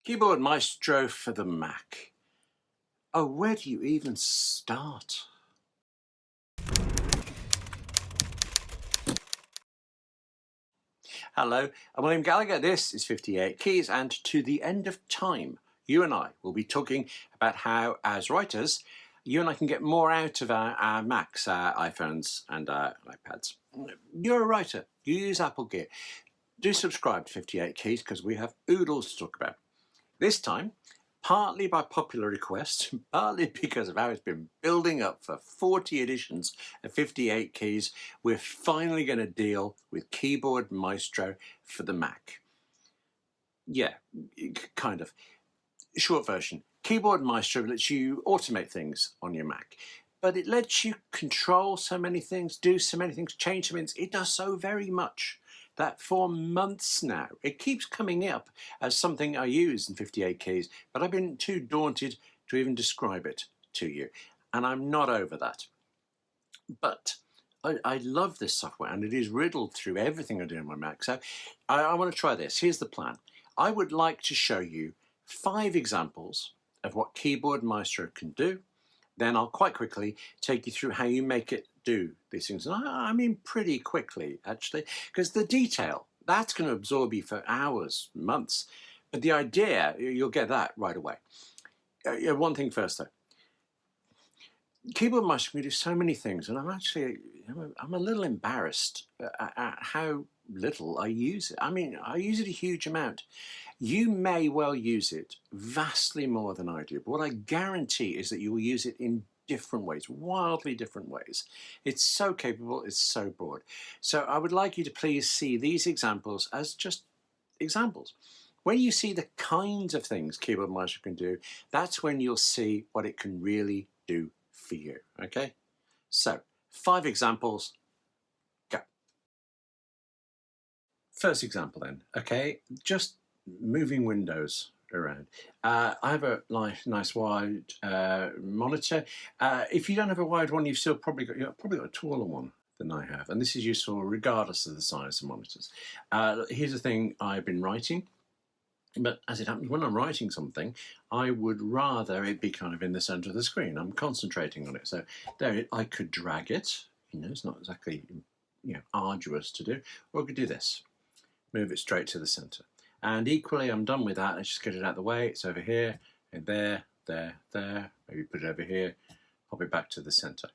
Keyboard Maestro for the Mac. Oh, where do you even start? Hello, I'm William Gallagher. This is 58 Keys, and to the end of time, you and I will be talking about how, as writers, you and I can get more out of our Macs, our iPhones, and our iPads. You're a writer. You use Apple Gear. Do subscribe to 58 Keys because we have oodles to talk about. This time, partly by popular request, partly because of how it's been building up for 40 editions of 58 Keys, we're finally going to deal with Keyboard Maestro for the Mac. Yeah, kind of. Short version. Keyboard Maestro lets you automate things on your Mac, but it lets you control so many things, do so many things, change so many things. It does so very much that for months now, it keeps coming up as something I use in 58 Keys, but I've been too daunted to even describe it to you. And I'm not over that. But I love this software, and it is riddled through everything I do on my Mac. So I want to try this. Here's the plan. I would like to show you 5 examples of what Keyboard Maestro can do. Then I'll quite quickly take you through how you make it do these things. And I mean pretty quickly, actually, because the detail, that's going to absorb you for hours, months. But the idea, you'll get that right away. One thing first, though. Keyboard Maestro can do so many things, and I'm a little embarrassed at how little I use it. I mean, I use it a huge amount. You may well use it vastly more than I do, but what I guarantee is that you will use it in different ways, wildly different ways. It's so capable, it's so broad. So I would like you to please see these examples as just examples. When you see the kinds of things Keyboard Maestro can do, that's when you'll see what it can really do for you, okay? So, 5 examples, go. First example then, okay, just moving windows around. I have a nice wide monitor. If you don't have a wide one, you've probably got a taller one than I have, and this is useful regardless of the size of monitors. Here's the thing I've been writing. But as it happens, when I'm writing something, I would rather it be kind of in the center of the screen. I'm concentrating on it. So there, I could drag it. It's not exactly arduous to do. Or I could do this, move it straight to the center. And equally, I'm done with that. Let's just get it out of the way. It's over here, and there. Maybe put it over here, pop it back to the center.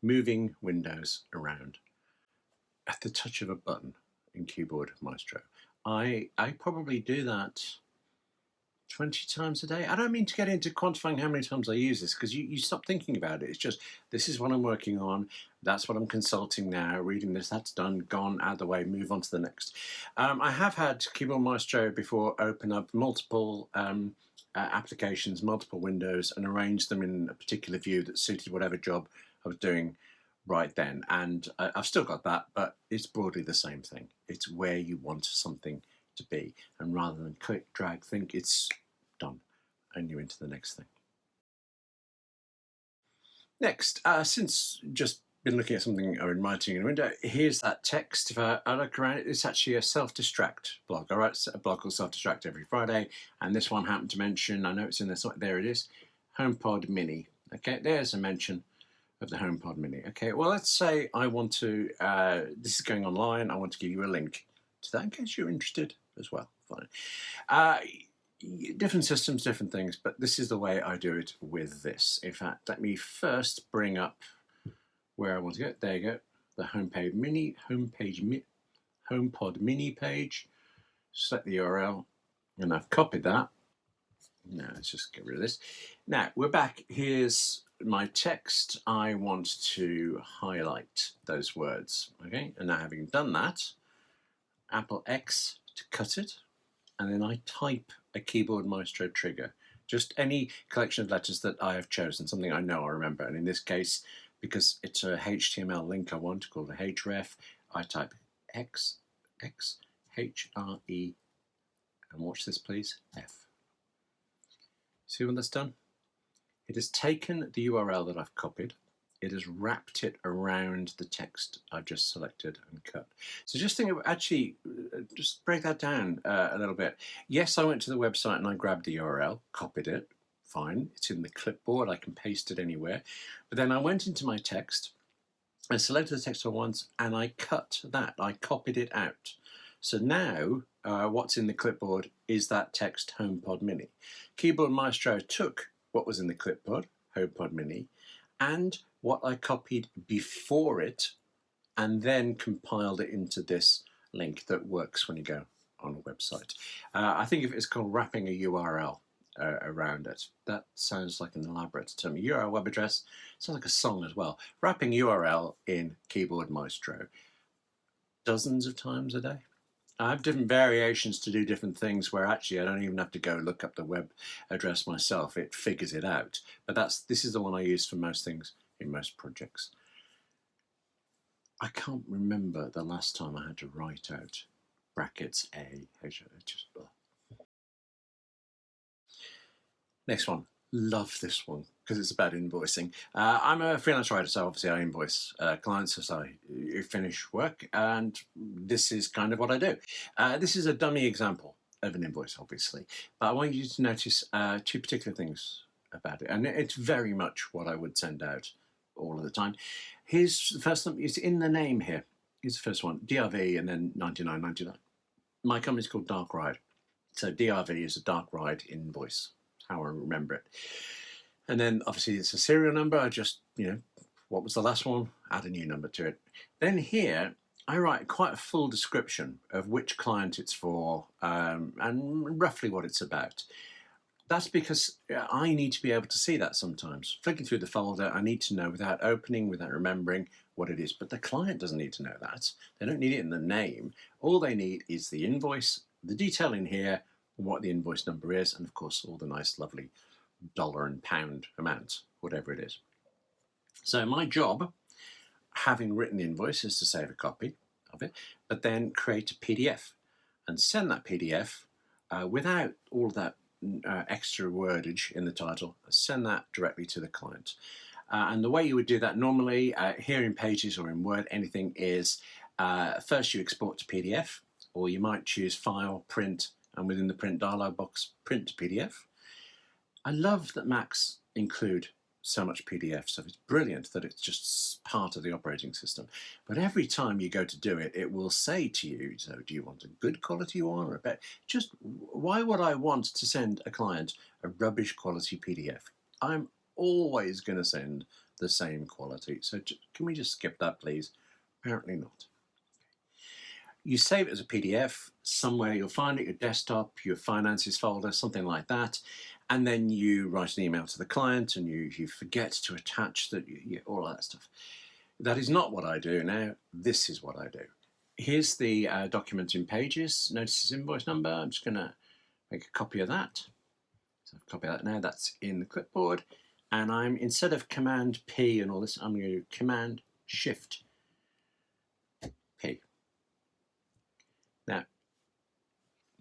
Moving windows around at the touch of a button in Keyboard Maestro. I probably do that 20 times a day. I don't mean to get into quantifying how many times I use this, because you stop thinking about it. It's just, this is what I'm working on. That's what I'm consulting now. Reading this, that's done, gone, out of the way, move on to the next. I have had Keyboard Maestro before open up multiple applications, multiple windows, and arrange them in a particular view that suited whatever job I was doing right then, and I've still got that, but it's broadly the same thing. It's where you want something to be, and rather than click, drag, think, it's done, and you're into the next thing. Next, since just been looking at something or writing in a window, here's that text. If I look around, it's actually a self-distract blog. I write a blog called Self-Distract every Friday, and this one happened to mention, I know it's in there, there it is, HomePod Mini. Okay, there's a mention of the HomePod Mini. Okay, well, let's say I want to, this is going online, I want to give you a link to that in case you're interested as well. Fine. Different systems, different things, but this is the way I do it with this. In fact, let me first bring up where I want to go. There you go, the HomePod Mini page. Select the URL, and I've copied that. Now let's just get rid of this. Now we're back. Here's my text. I want to highlight those words, okay? And now having done that, Apple X to cut it, and then I type a Keyboard Maestro trigger. Just any collection of letters that I have chosen, something I know I remember. And in this case, because it's a HTML link I want called a href, I type X, HRE, and watch this please, F. See when that's done? It has taken the URL that I've copied, it has wrapped it around the text I've just selected and cut. So just think of, actually, just break that down a little bit. Yes, I went to the website and I grabbed the URL, copied it, fine. It's in the clipboard, I can paste it anywhere. But then I went into my text, I selected the text I want, and I cut that, I copied it out. So now what's in the clipboard is that text HomePod Mini. Keyboard Maestro took what was in the clipboard, HomePod Mini, and what I copied before it, and then compiled it into this link that works when you go on a website. I think if it's called wrapping a URL around it. That sounds like an elaborate term. URL web address sounds like a song as well. Wrapping URL in Keyboard Maestro. Dozens of times a day. I have different variations to do different things where actually I don't even have to go look up the web address myself. It figures it out. But this is the one I use for most things in most projects. I can't remember the last time I had to write out brackets A, H, just. Next one. Love this one because it's about invoicing. I'm a freelance writer, so obviously I invoice clients as I finish work, and this is kind of what I do. This is a dummy example of an invoice, obviously, but I want you to notice two particular things about it, and it's very much what I would send out all of the time. Here's the first one. It's in the name here. Here's the first one, DRV, and then 99.99. My company's called Dark Ride, so DRV is a Dark Ride invoice. How I remember it. And then obviously it's a serial number. I just, what was the last one? Add a new number to it. Then here, I write quite a full description of which client it's for and roughly what it's about. That's because I need to be able to see that sometimes. Flicking through the folder, I need to know without opening, without remembering what it is. But the client doesn't need to know that. They don't need it in the name. All they need is the invoice, the detail in here, what the invoice number is, and of course all the nice lovely dollar and pound amounts, whatever it is. So my job, having written the invoice, is to save a copy of it, but then create a PDF and send that PDF without all that extra wordage in the title, send that directly to the client. And the way you would do that normally here in Pages or in Word, anything is first you export to PDF, or you might choose File, Print, and within the print dialog box, print to PDF. I love that Macs include so much PDF, so it's brilliant that it's just part of the operating system. But every time you go to do it, it will say to you, so do you want a good quality one or a better? Just why would I want to send a client a rubbish quality PDF? I'm always going to send the same quality. So can we just skip that, please? Apparently not. You save it as a PDF, somewhere you'll find it, your desktop, your finances folder, something like that, and then you write an email to the client and you forget to attach all of that stuff. That is not what I do now. This is what I do. Here's the document in Pages. Notice this invoice number. I'm just going to make a copy of that. So I've copied that now. That's in the clipboard. And I'm, instead of Command P and all this, I'm going to do Command Shift P. Now,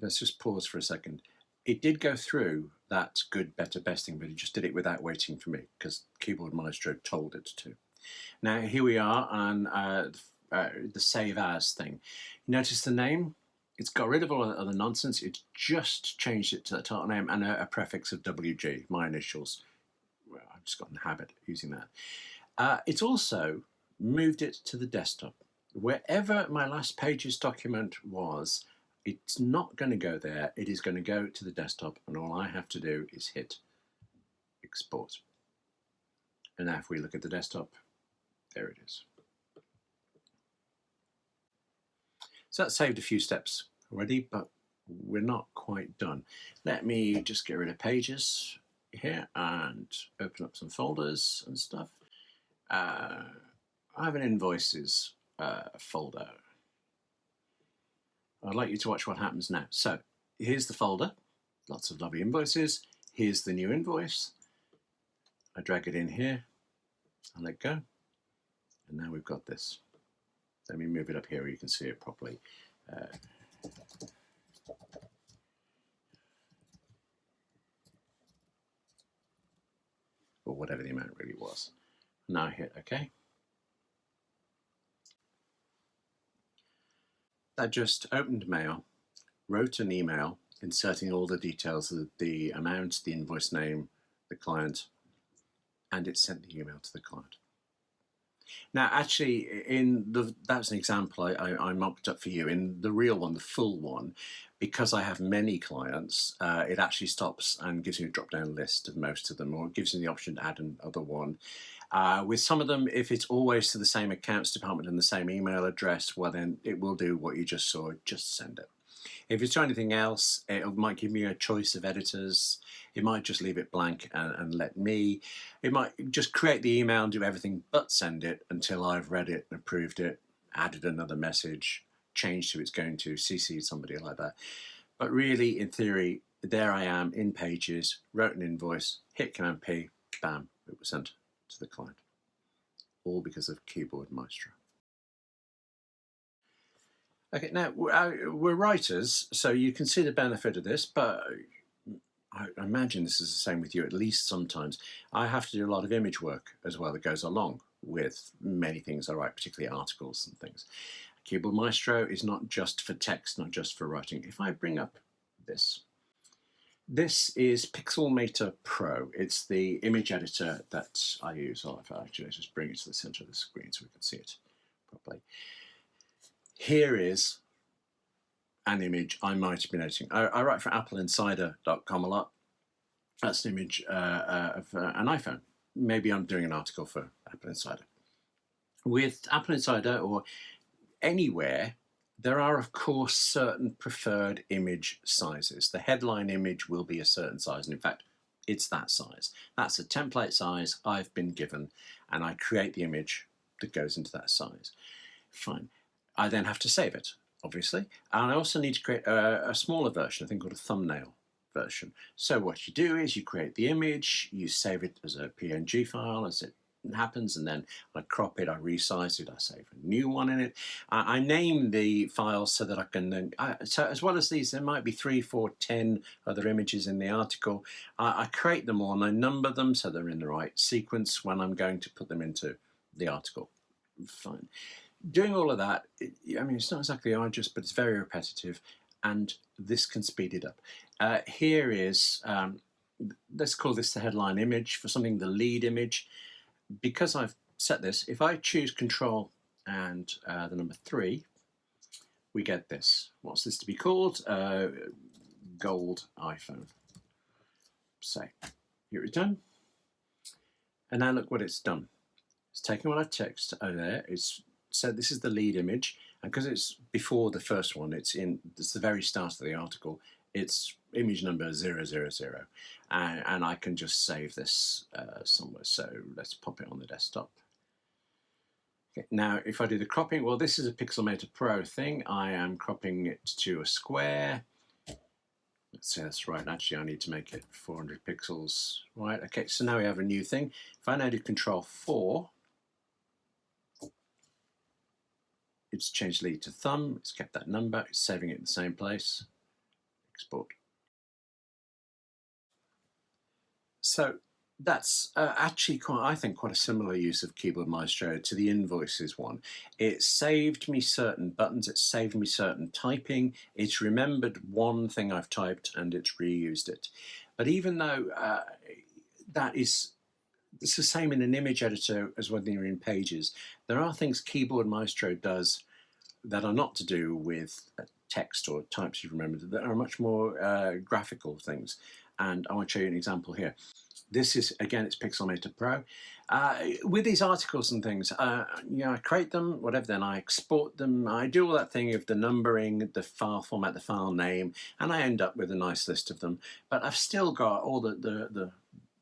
let's just pause for a second. It did go through that good, better, besting, but it just did it without waiting for me because Keyboard Maestro told it to. Now, here we are on the Save As thing. Notice the name? It's got rid of all the other nonsense. It's just changed it to the title name and a prefix of WG, my initials. Well, I've just got in the habit of using that. It's also moved it to the desktop. Wherever my last Pages document was, it's not going to go there. It is going to go to the desktop, and all I have to do is hit export. And now if we look at the desktop, there it is. So that saved a few steps already, but we're not quite done. Let me just get rid of Pages here and open up some folders and stuff. I have an Invoices folder. I'd like you to watch what happens now. So here's the folder, lots of lovely invoices. Here's the new invoice. I drag it in here, I let go, and now we've got this. Let me move it up here where you can see it properly. Or whatever the amount really was. Now hit OK. That just opened mail, wrote an email inserting all the details of the amount, the invoice name, the client, and it sent the email to the client. Now, actually, that's an example I mocked up for you. In the real one, the full one, because I have many clients, it actually stops and gives you a drop-down list of most of them, or it gives you the option to add another one. With some of them, if it's always to the same accounts department and the same email address, well, then it will do what you just saw, just send it. If it's anything else, it might give me a choice of editors. It might just leave it blank and let me. It might just create the email and do everything but send it until I've read it and approved it, added another message, changed who it's going to, CC'd somebody like that. But really, in theory, there I am in Pages, wrote an invoice, hit Command P, bam, it was sent to the client. All because of Keyboard Maestro. Okay, now we're writers, so you can see the benefit of this, but I imagine this is the same with you, at least sometimes. I have to do a lot of image work as well that goes along with many things I write, particularly articles and things. Keyboard Maestro is not just for text, not just for writing. If I bring up this is Pixelmator Pro. It's the image editor that I use. Oh, if I actually just bring it to the center of the screen so we can see it properly. Here is an image I might have been editing. I write for appleinsider.com a lot. That's an image of an iPhone. Maybe I'm doing an article for Apple Insider. With Apple Insider or anywhere, there are, of course, certain preferred image sizes. The headline image will be a certain size, and in fact, it's that size. That's a template size I've been given, and I create the image that goes into that size. Fine. I then have to save it, obviously. And I also need to create a smaller version, a thing called a thumbnail version. So what you do is you create the image, you save it as a PNG file as it happens, and then I crop it, I resize it, I save a new one in it. I name the files so that I can then, so as well as these, there might be 3, 4, 10 other images in the article. I create them all and I number them so they're in the right sequence when I'm going to put them into the article. Fine. Doing all of that, I mean, it's not exactly arduous, but it's very repetitive, and this can speed it up. Here is, let's call this the headline image, for something the lead image. Because I've set this, if I choose Control and the number 3, we get this. What's this to be called? Gold iPhone. Say, hit return. And now look what it's done. It's taken what I text over there. It's said this is the lead image, and because it's before the first one, it's the very start of the article, it's image number 000, and I can just save this somewhere. So let's pop it on the desktop. Okay, now if I do the cropping, well, this is a Pixelmator Pro thing. I am cropping it to a square. Let's say that's right. Actually, I need to make it 400 pixels. Right, okay, so now we have a new thing. If I now do Control 4, it's changed lead to thumb, it's kept that number, it's saving it in the same place. Export. So that's actually I think quite a similar use of Keyboard Maestro to the invoices one. It saved me certain buttons, it saved me certain typing, it's remembered one thing I've typed and it's reused it. But even though it's the same in an image editor as when you're in Pages, there are things Keyboard Maestro does that are not to do with text or types you've remembered, that are much more graphical things. And I want to show you an example here. This is, again, it's Pixelmator Pro. With these articles and things, you know, I create them, whatever, then I export them. I do all that thing of the numbering, the file format, the file name, and I end up with a nice list of them. But I've still got all the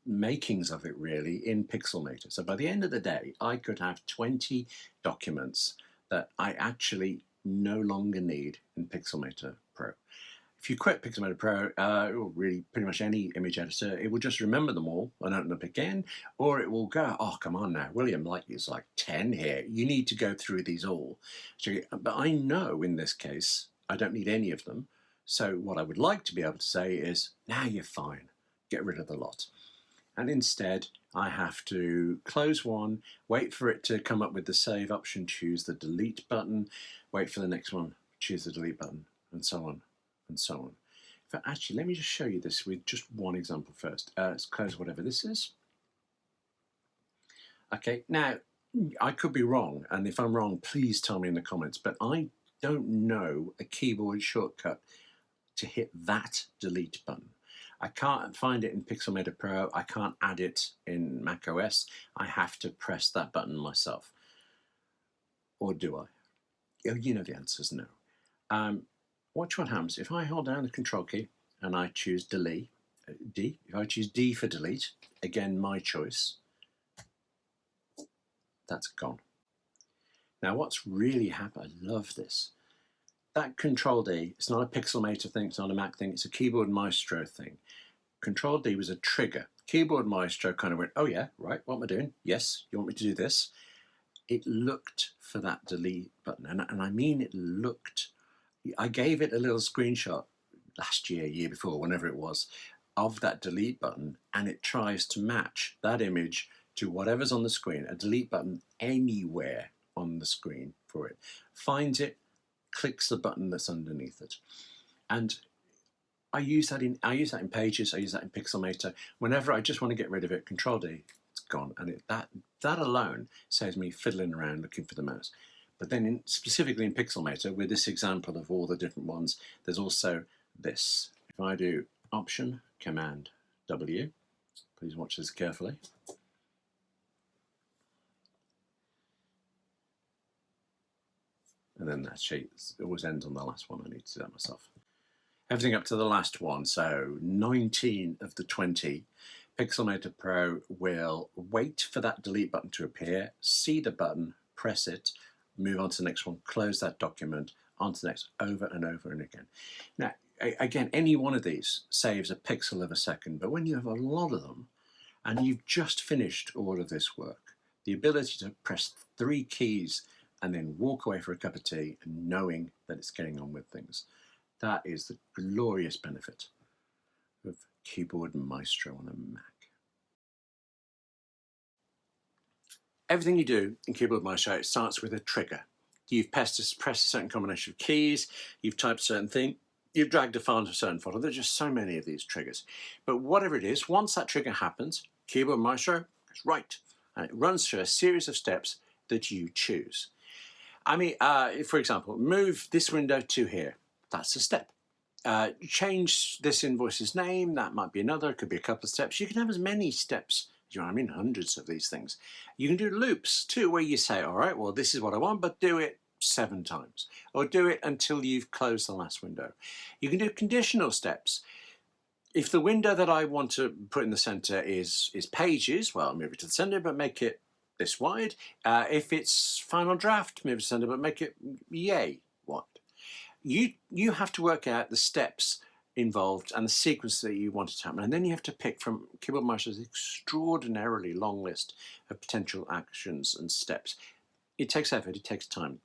makings of it really in Pixelmator. So by the end of the day, I could have 20 documents that I actually no longer need in Pixelmator Pro. If you quit Pixelmator Pro, or really pretty much any image editor, it will just remember them all and open up again, or it will go, oh, come on now, William, like it's like 10 here. You need to go through these all. So, but I know in this case, I don't need any of them. So what I would like to be able to say is, now you're fine. Get rid of the lot. and instead I have to close one, wait for it to come up with the save option, choose the delete button, wait for the next one, choose the delete button, and so on and so on. But actually, let me just show you this with just one example first. Let's close whatever this is. Okay, now I could be wrong, and if I'm wrong, please tell me in the comments, but I don't know a keyboard shortcut to hit that delete button. I can't find it in Pixelmator Pro. I can't add it in Mac OS. I have to press that button myself. Or do I? Oh, you know the answer is no. Watch what happens. If I hold down the control key and I choose delete, D, if I choose D for delete, again, my choice, that's gone. Now what's really happened, I love this. That Control D, it's not a Pixelmator thing, it's not a Mac thing, it's a Keyboard Maestro thing. Control D was a trigger. Keyboard Maestro kind of went, oh yeah, right, what am I doing? Yes, you want me to do this? It looked for that delete button, and I mean it looked. I gave it a little screenshot last year, year before, whenever it was, of that delete button, and it tries to match that image to whatever's on the screen, a delete button anywhere on the screen for it. Finds it, clicks the button that's underneath it. And I use that in Pages, I use that in Pixelmator. Whenever I just want to get rid of it, Control D, it's gone. And that alone saves me fiddling around looking for the mouse. But then specifically in Pixelmator, with this example of all the different ones, there's also this. If I do Option, Command, W, please watch this carefully. And then that sheet always ends on the last one. I need to do that myself. Everything up to the last one, so 19 of the 20, Pixelmator Pro will wait for that delete button to appear, see the button, press it, move on to the next one, close that document, on to the next, over and over and again. Now, again, any one of these saves a pixel of a second, but when you have a lot of them, and you've just finished all of this work, the ability to press 3 keys and then walk away for a cup of tea and knowing that it's getting on with things, that is the glorious benefit of Keyboard Maestro on a Mac. Everything you do in Keyboard Maestro, it starts with a trigger. You've pressed a certain combination of keys, you've typed a certain thing, you've dragged a file to a certain folder. There's just so many of these triggers. But whatever it is, once that trigger happens, Keyboard Maestro goes right, and it runs through a series of steps that you choose. I mean, for example, move this window to here. That's a step. Change this invoice's name. That might be another. It could be a couple of steps. You can have as many steps as you want. I mean, hundreds of these things. You can do loops too, where you say, all right, well, this is what I want, but do it 7 times, or do it until you've closed the last window. You can do conditional steps. If the window that I want to put in the center is Pages, well, move it to the center, but make it this wide. If it's Final Draft, move it to the center, but make it yay wide. You have to work out the steps involved and the sequence that you want it to happen, and then you have to pick from Keyboard Maestro's extraordinarily long list of potential actions and steps. It takes effort, it takes time.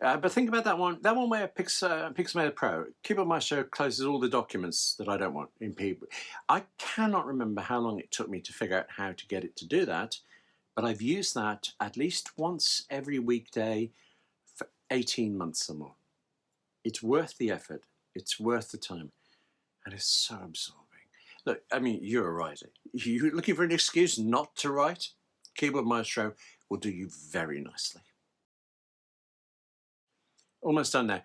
But think about that one where Pixelmator Pro, Keyboard Maestro closes all the documents that I don't want in P. I cannot remember how long it took me to figure out how to get it to do that, but I've used that at least once every weekday for 18 months or more. It's worth the effort, it's worth the time, and it's so absorbing. Look, I mean, you're a writer. You're looking for an excuse not to write? Keyboard Maestro will do you very nicely. Almost done now.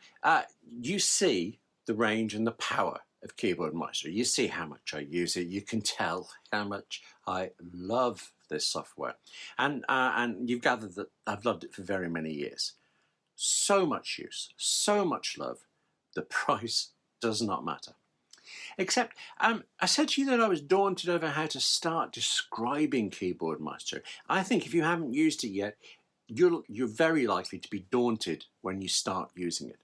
You see the range and the power of Keyboard Maestro. You see how much I use it. You can tell how much I love this software. And you've gathered that I've loved it for very many years. So much use, so much love. The price does not matter. Except, I said to you that I was daunted over how to start describing Keyboard Maestro. I think if you haven't used it yet, you're very likely to be daunted when you start using it.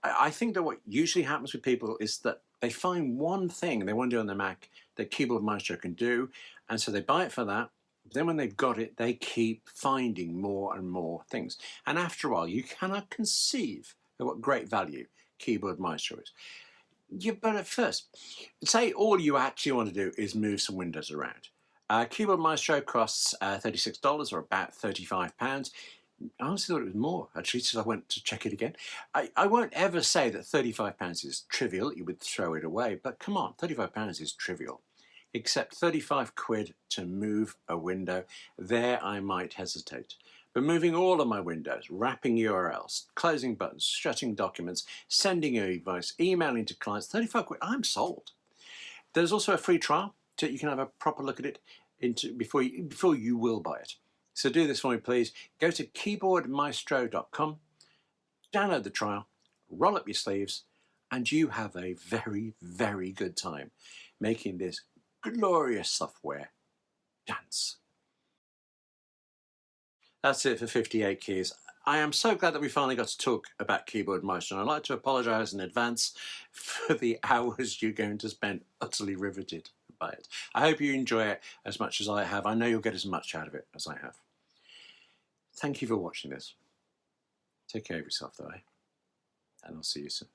I think that what usually happens with people is that they find one thing they want to do on their Mac that Keyboard Maestro can do, and so they buy it for that. Then when they've got it, they keep finding more and more things. And after a while, you cannot conceive of what great value Keyboard Maestro is. But at first, say all you actually want to do is move some windows around. Keyboard Maestro costs $36 or about £35. I honestly thought it was more, actually, so I went to check it again. I won't ever say that £35 is trivial. You would throw it away, but come on, £35 is trivial. Except 35 quid to move a window. There I might hesitate. But moving all of my windows, wrapping URLs, closing buttons, shutting documents, sending e-invoice, emailing to clients, 35 quid, I'm sold. There's also a free trial, so you can have a proper look at it before you will buy it. So do this for me, please. Go to keyboardmaestro.com, download the trial, roll up your sleeves, and you have a very, very good time making this glorious software dance. That's it for 58 keys. I am so glad that we finally got to talk about Keyboard Maestro, and I'd like to apologise in advance for the hours you're going to spend utterly riveted by it. I hope you enjoy it as much as I have. I know you'll get as much out of it as I have. Thank you for watching this. Take care of yourself, though, and I'll see you soon.